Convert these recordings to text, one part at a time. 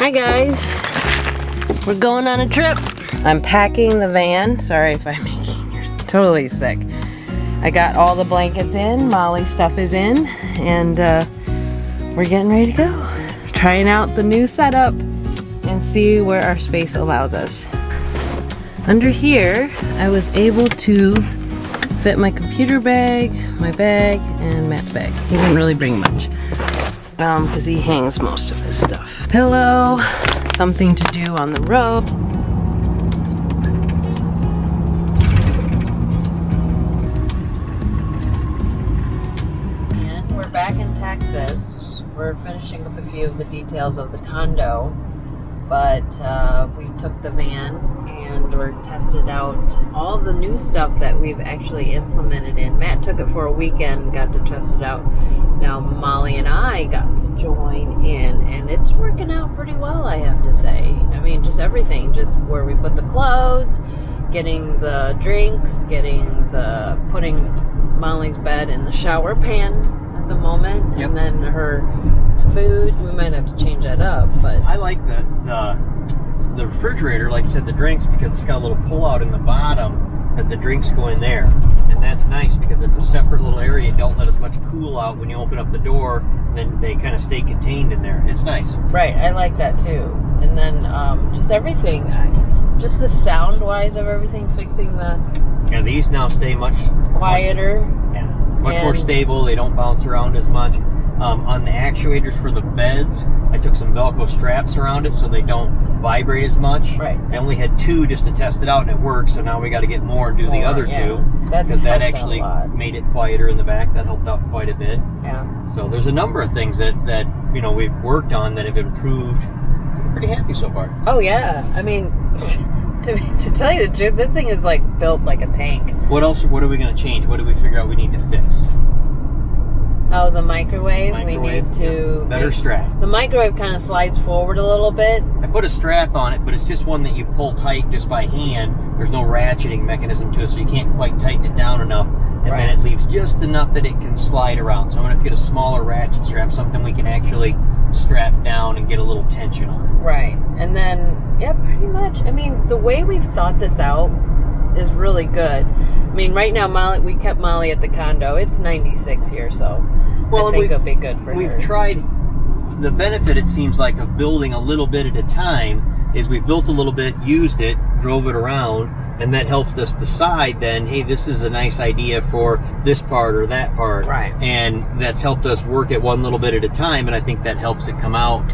Hi guys, we're going on a trip. I'm packing the van. Sorry if I'm making you totally sick. I got all the blankets in, Molly's stuff is in, and we're getting ready to go. Trying out the new setup and see where our space allows us. Under here, I was able to fit my computer bag, my bag, and Matt's bag. He didn't really bring much because he hangs most of his stuff. Pillow, something to do on the road. And we're back in Texas. We're finishing up a few of the details of the condo, but we took the van and we're tested out all the new stuff that we've actually implemented in. Matt took it for a weekend, got to test it out. Now Molly and I got to join in, and it's working out pretty well, I have to say. I mean, just everything, just where we put the clothes, getting the drinks, putting Molly's bed in the shower pan at the moment, Yep. and then her food. We might have to change that up, but I like the refrigerator, like you said, the drinks, because it's got a little pull out in the bottom that the drinks go in there. And that's nice because it's a separate little area. You don't let as much cool out when you open up the door, and then they kind of stay contained in there. It's nice. right, I like that too. And then just everything, just the sound wise of everything, fixing the Yeah, these now stay much quieter. much more And- stable. They don't bounce around as much. On the actuators for the beds, I took some Velcro straps around it so they don't vibrate as much. Right. I only had 2 just to test it out, and it worked. So now we got to get more and do the More, other yeah. 2 That's because that helped actually a lot. made it quieter in the back. That helped out quite a bit. Yeah. So there's a number of things that we've worked on that have improved. I'm pretty happy so far. Oh yeah. I mean, to tell you the truth, this thing is like built like a tank. What else? What are we going to change? What do we figure out we need to fix? Oh, the microwave. We Microwave, need to yeah. Better strap. The microwave kind of slides forward a little bit. I put a strap on it, but it's just one that you pull tight just by hand. There's no ratcheting mechanism to it, so you can't quite tighten it down enough. And Right. then it leaves just enough that it can slide around. So I'm going to get a smaller ratchet strap, something we can actually strap down and get a little tension on it. Right. And then, yeah, pretty much. I mean, the way we've thought this out is really good. I mean, right now, we kept Molly at the condo. It's 96 here, so I think it'll be good for her. We've tried, the benefit, it seems like, of building a little bit at a time is we built a little bit, used it, drove it around, and that helped us decide then, hey, this is a nice idea for this part or that part. Right. And that's helped us work it one little bit at a time, and I think that helps it come out,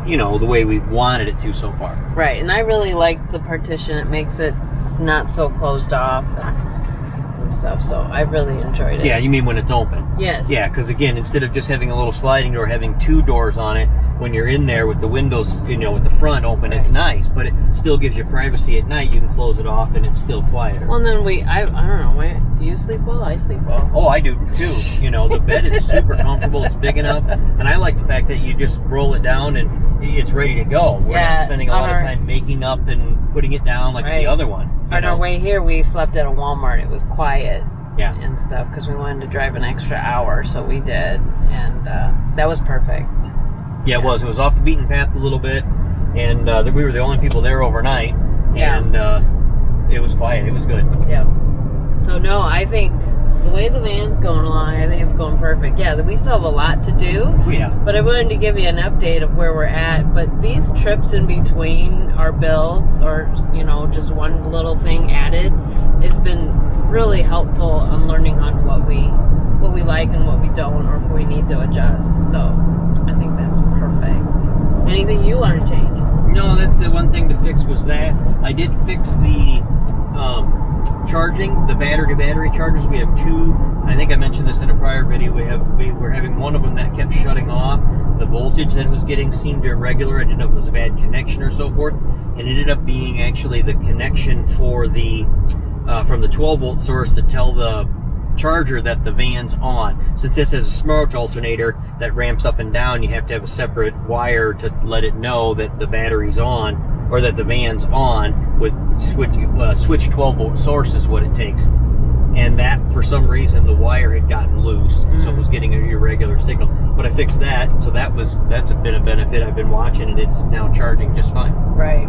the way we wanted it to so far. Right, and I really like the partition. It makes it not so closed off and stuff, so I really enjoyed it. Yeah, you mean when it's open? Yes. Yeah, because again, instead of just having a little sliding door, having 2 doors on it, when you're in there with the windows, with the front open, it's nice, but it still gives you privacy at night. You can close it off and it's still quieter. Well, and then I don't know, do you sleep well? I sleep well. Oh, I do too. The bed is super comfortable. It's big enough. And I like the fact that you just roll it down and it's ready to go. We're not spending a lot of time making up and putting it down like the other one. On our way here, we slept at a Walmart. It was quiet. Yeah. And stuff because we wanted to drive an extra hour, so we did, and that was perfect. Yeah, it was. It was off the beaten path a little bit, and we were the only people there overnight. Yeah. And it was quiet. It was good. Yeah. So no, I think the way the van's going along, I think it's going perfect. Yeah, we still have a lot to do. Oh, yeah. But I wanted to give you an update of where we're at. But these trips in between our builds, or just one little thing added, has been really helpful on learning on what we like and what we don't, or if we need to adjust. So I think that's perfect. Anything you want to change? No, that's the one thing to fix was that. I did fix the charging, the battery chargers. We have 2. I think I mentioned this in a prior video. We were having one of them that kept shutting off. The voltage that it was getting seemed irregular. I didn't know if it was a bad connection or so forth. It ended up being actually the connection for the from the 12-volt source to tell the charger that the van's on. Since this is a smart alternator that ramps up and down, you have to have a separate wire to let it know that the battery's on, or that the van's on. With switch 12-volt source is what it takes. and that for some reason the wire had gotten loose, and so it was getting an irregular signal. But I fixed that, so that's been a benefit. I've been watching it; it's now charging just fine. Right.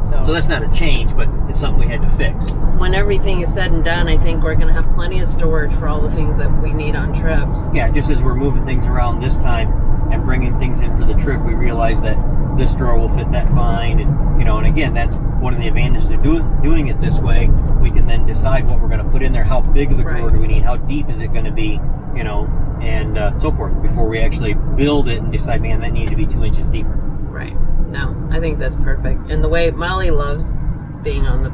So that's not a change, but it's something we had to fix. When everything is said and done, I think we're going to have plenty of storage for all the things that we need on trips. Yeah, just as we're moving things around this time and bringing things in for the trip, we realized that this drawer will fit that fine, and and again, that's one of the advantages of doing it this way. We can then decide what we're going to put in there, how big of a drawer do we need, how deep is it going to be, and so forth, before we actually build it and decide, man, that needed to be 2 inches deeper. Right. No, I think that's perfect. And the way Molly loves being on the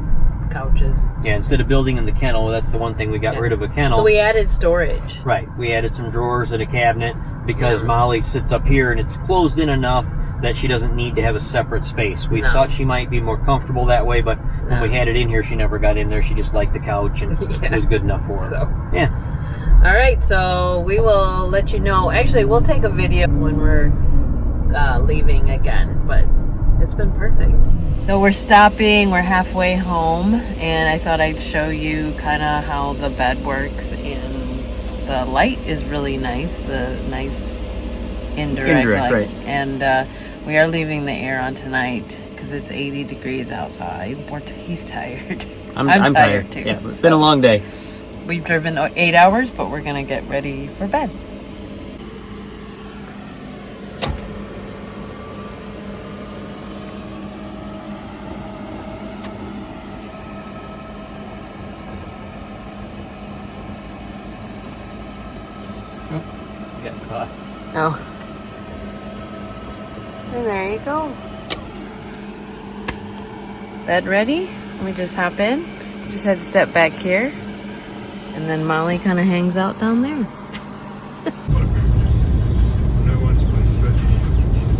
couches. Yeah, instead of building in the kennel, that's the one thing we got rid of a kennel. So we added storage. Right. We added some drawers and a cabinet because Molly sits up here and it's closed in enough that she doesn't need to have a separate space. We thought she might be more comfortable that way, but when we had it in here, she never got in there. She just liked the couch, and it was good enough for her. So. Yeah. All right, so we will let you know. Actually, we'll take a video when we're leaving again, but it's been perfect. So we're stopping, we're halfway home, and I thought I'd show you kind of how the bed works, and the light is really nice, the nice indirect light. Right. And we are leaving the air on tonight because it's 80 degrees outside. He's tired. I'm tired too. Yeah, it's been a long day. We've driven 8 hours, but we're gonna get ready for bed. Get caught. Oh. And there you go. Bed ready? We just hop in. Just had to step back here. And then Molly kind of hangs out down there.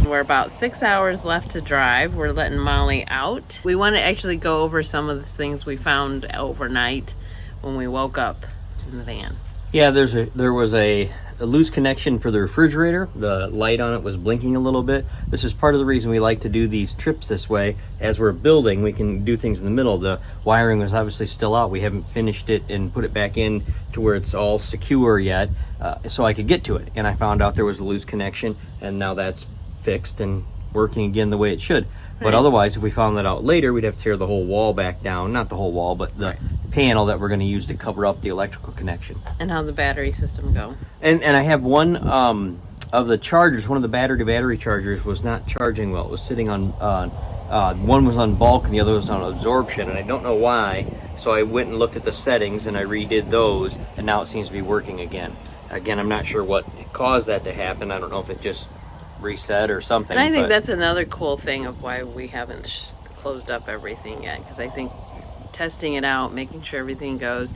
We're about 6 hours left to drive. We're letting Molly out. We want to actually go over some of the things we found overnight when we woke up in the van. Yeah, there was a loose connection for the refrigerator. The light on it was blinking a little bit. This is part of the reason we like to do these trips this way. As we're building, we can do things in the middle. The wiring was obviously still out. We haven't finished it and put it back in to where it's all secure yet, so I could get to it. And I found out there was a loose connection, and now that's fixed and working again the way it should. But otherwise, if we found that out later, we'd have to tear the whole wall back down. Not the whole wall, but the panel that we're going to use to cover up the electrical connection. And how'd the battery system go? And I have one of the chargers, one of the battery chargers was not charging well. It was sitting on, one was on bulk and the other was on absorption, and I don't know why. So I went and looked at the settings and I redid those, and now it seems to be working again. Again, I'm not sure what caused that to happen. I don't know if it just reset or something. And I think that's another cool thing of why we haven't closed up everything yet, because I think testing it out, making sure everything goes,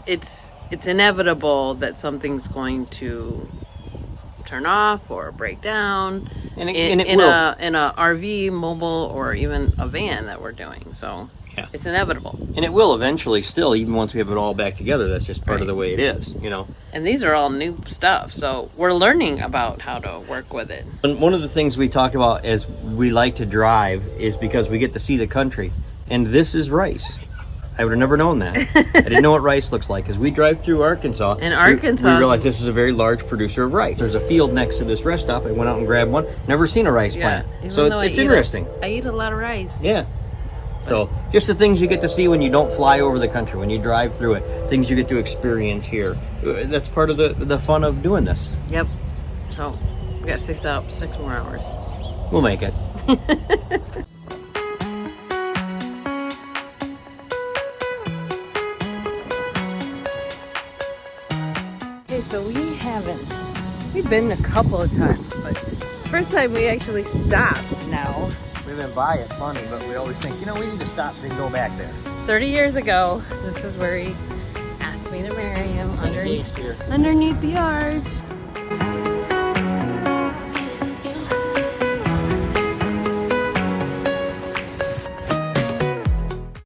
it's inevitable that something's going to turn off or break down in a RV, mobile, or even a van that we're doing. So yeah, it's inevitable. And it will eventually still, even once we have it all back together. That's just part of the way it is, And these are all new stuff, so we're learning about how to work with it. And one of the things we talk about as we like to drive is because we get to see the country. And this is rice. I would have never known that. I didn't know what rice looks like, because we drive through Arkansas. In Arkansas, we realize this is a very large producer of rice. There's a field next to this rest stop. I went out and grabbed one. Never seen a rice plant. So it's interesting. I eat a lot of rice. Yeah. So just the things you get to see when you don't fly over the country, when you drive through it, things you get to experience here. That's part of the fun of doing this. Yep. So we got 6 more hours. We'll make it. Okay, so we've been a couple of times, but first time we actually stopped now. We've been by it plenty, but we always think, we need to stop and go back there. 30 years ago, this is where he asked me to marry him underneath the arch.